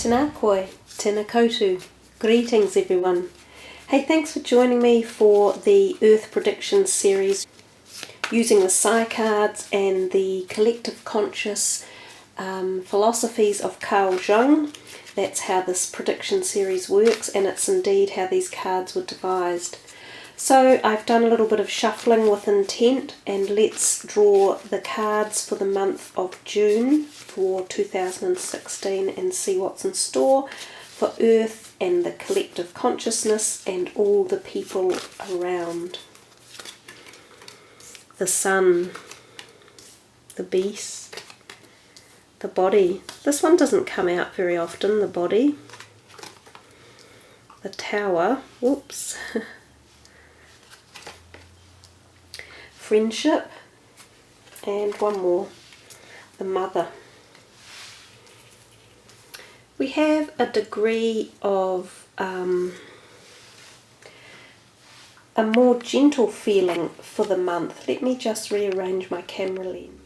Tēnā koe, tēnā koutou. Greetings everyone. Hey, thanks for joining me for the Earth Prediction series using the Psi cards and the collective conscious philosophies of Carl Jung. That's how this prediction series works, and it's indeed how these cards were devised. So I've done a little bit of shuffling with intent, and let's draw the cards for the month of June for 2016 and see what's in store for Earth and the collective consciousness and all the people around. The sun, the beast, the body. This one doesn't come out very often, the body. The tower, whoops. Friendship, and one more, the mother. We have a degree of a more gentle feeling for the month. Let me just rearrange my camera lens.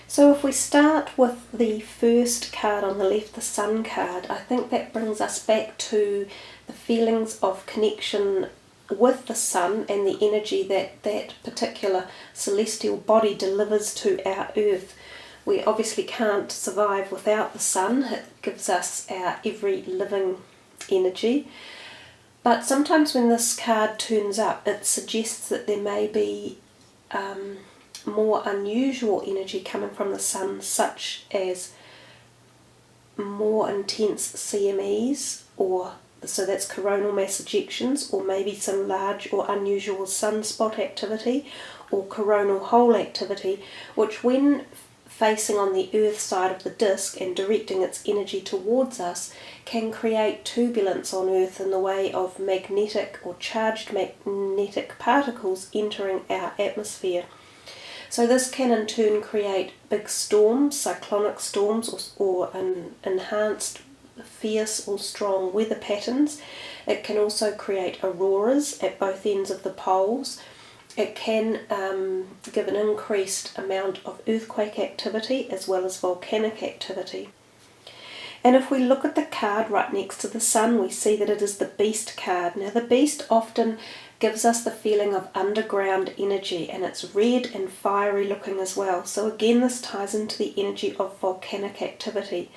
So if we start with the first card on the left, the sun card, I think that brings us back to the feelings of connection with the sun and the energy that that particular celestial body delivers to our Earth. We obviously can't survive without the sun. It gives us our every living energy. But sometimes when this card turns up, it suggests that there may be more unusual energy coming from the sun, such as more intense CMEs, or so that's coronal mass ejections, or maybe some large or unusual sunspot activity or coronal hole activity, which when facing on the Earth side of the disk and directing its energy towards us can create turbulence on Earth in the way of magnetic or charged magnetic particles entering our atmosphere. So this can in turn create big storms, cyclonic storms, or an enhanced fierce or strong weather patterns. It can also create auroras at both ends of the poles. It can give an increased amount of earthquake activity as well as volcanic activity. And if we look at the card right next to the sun, we see that it is the beast card. Now the beast often gives us the feeling of underground energy, and it's red and fiery looking as well. So again, this ties into the energy of volcanic activity.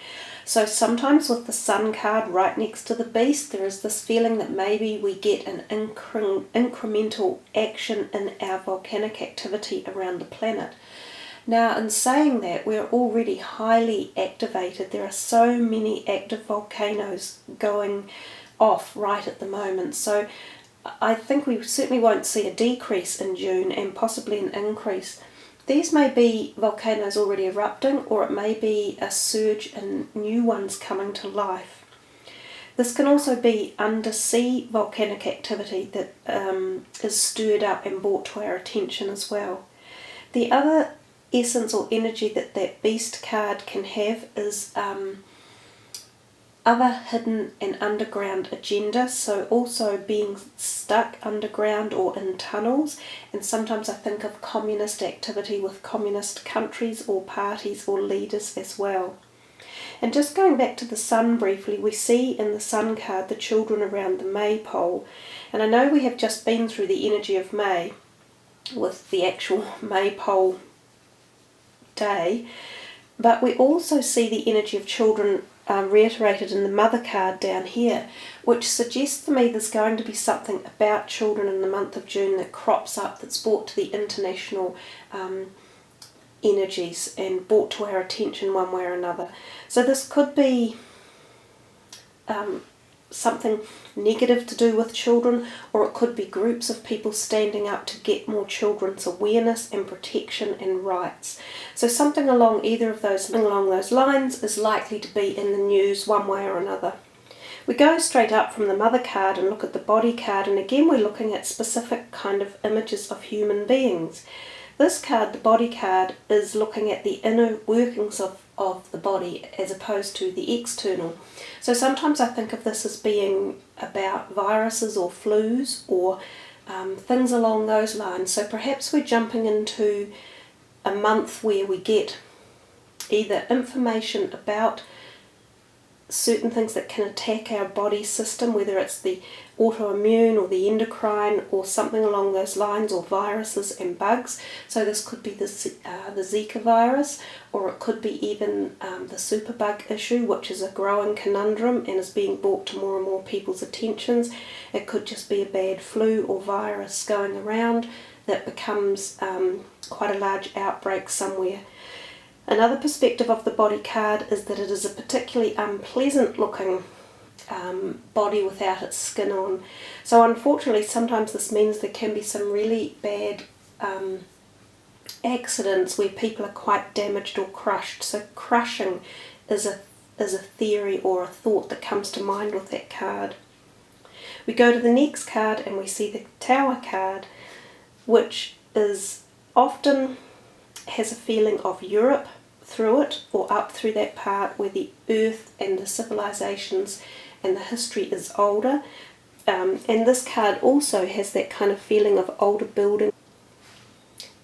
So sometimes with the sun card right next to the beast, there is this feeling that maybe we get an incremental action in our volcanic activity around the planet. Now, in saying that, we're already highly activated. There are so many active volcanoes going off right at the moment. So I think we certainly won't see a decrease in June, and possibly an increase. These may be volcanoes already erupting, or it may be a surge in new ones coming to life. This can also be undersea volcanic activity that is stirred up and brought to our attention as well. The other essence or energy that that beast card can have is other hidden and underground agenda, so also being stuck underground or in tunnels, and sometimes I think of communist activity with communist countries or parties or leaders as well. And just going back to the sun briefly, we see in the sun card the children around the maypole, and I know we have just been through the energy of May with the actual maypole day, but we also see the energy of children reiterated in the mother card down here, which suggests to me there's going to be something about children in the month of June that crops up, that's brought to the international energies and brought to our attention one way or another. So this could be something negative to do with children, or it could be groups of people standing up to get more children's awareness and protection and rights. So something along those lines is likely to be in the news one way or another. We go straight up from the mother card and look at the body card, and again we're looking at specific kind of images of human beings. This card, the body card, is looking at the inner workings of the body as opposed to the external. So sometimes I think of this as being about viruses or flus or things along those lines. So perhaps we're jumping into a month where we get either information about certain things that can attack our body system, whether it's the autoimmune or the endocrine or something along those lines, or viruses and bugs. So this could be the Zika virus, or it could be even the superbug issue, which is a growing conundrum and is being brought to more and more people's attentions. It could just be a bad flu or virus going around that becomes quite a large outbreak somewhere. Another perspective of the body card is that it is a particularly unpleasant looking body without its skin on. So unfortunately sometimes this means there can be some really bad accidents where people are quite damaged or crushed. So crushing is a theory or a thought that comes to mind with that card. We go to the next card and we see the Tower card, which is often has a feeling of Europe through it, or up through that part where the earth and the civilizations and the history is older. And this card also has that kind of feeling of older building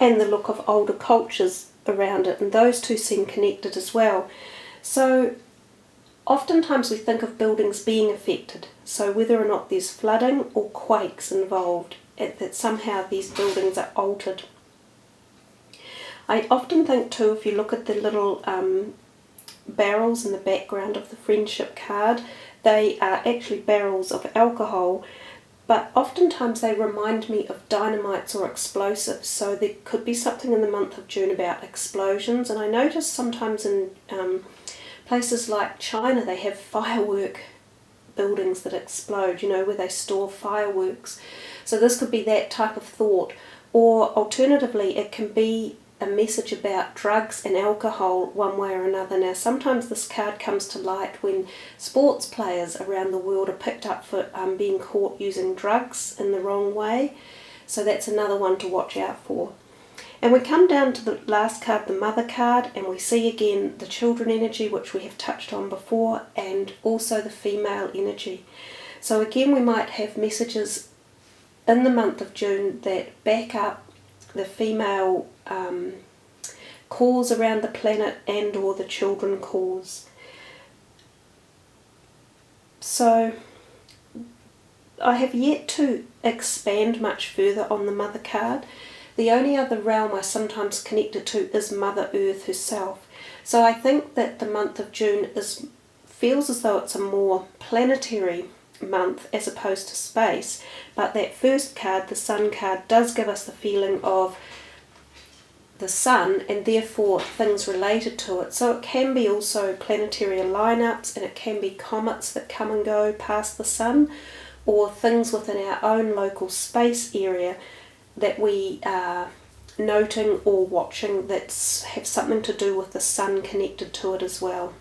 and the look of older cultures around it, and those two seem connected as well. So oftentimes we think of buildings being affected, so whether or not there's flooding or quakes involved, that somehow these buildings are altered. I often think too, if you look at the little barrels in the background of the friendship card, they are actually barrels of alcohol, but oftentimes they remind me of dynamites or explosives. So there could be something in the month of June about explosions, and I notice sometimes in places like China they have firework buildings that explode, you know, where they store fireworks. So this could be that type of thought, or alternatively it can be a message about drugs and alcohol one way or another. Now sometimes this card comes to light when sports players around the world are picked up for being caught using drugs in the wrong way, so that's another one to watch out for. And we come down to the last card, the Mother card, and we see again the children energy, which we have touched on before, and also the female energy. So again we might have messages in the month of June that back up the female cause around the planet and or the children cause. So I have yet to expand much further on the Mother card. The only other realm I sometimes connect it to is Mother Earth herself. So I think that the month of June feels as though it's a more planetary month as opposed to space, but that first card, the Sun card, does give us the feeling of the sun and therefore things related to it. So it can be also planetary lineups, and it can be comets that come and go past the sun, or things within our own local space area that we are noting or watching that have something to do with the sun connected to it as well.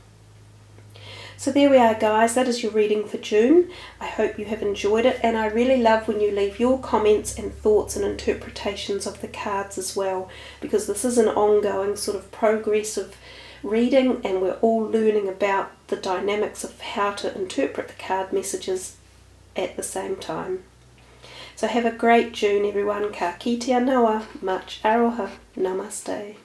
So there we are, guys, that is your reading for June. I hope you have enjoyed it, and I really love when you leave your comments and thoughts and interpretations of the cards as well, because this is an ongoing sort of progressive reading, and we're all learning about the dynamics of how to interpret the card messages at the same time. So have a great June, everyone. Ka kite noa, much aroha, namaste.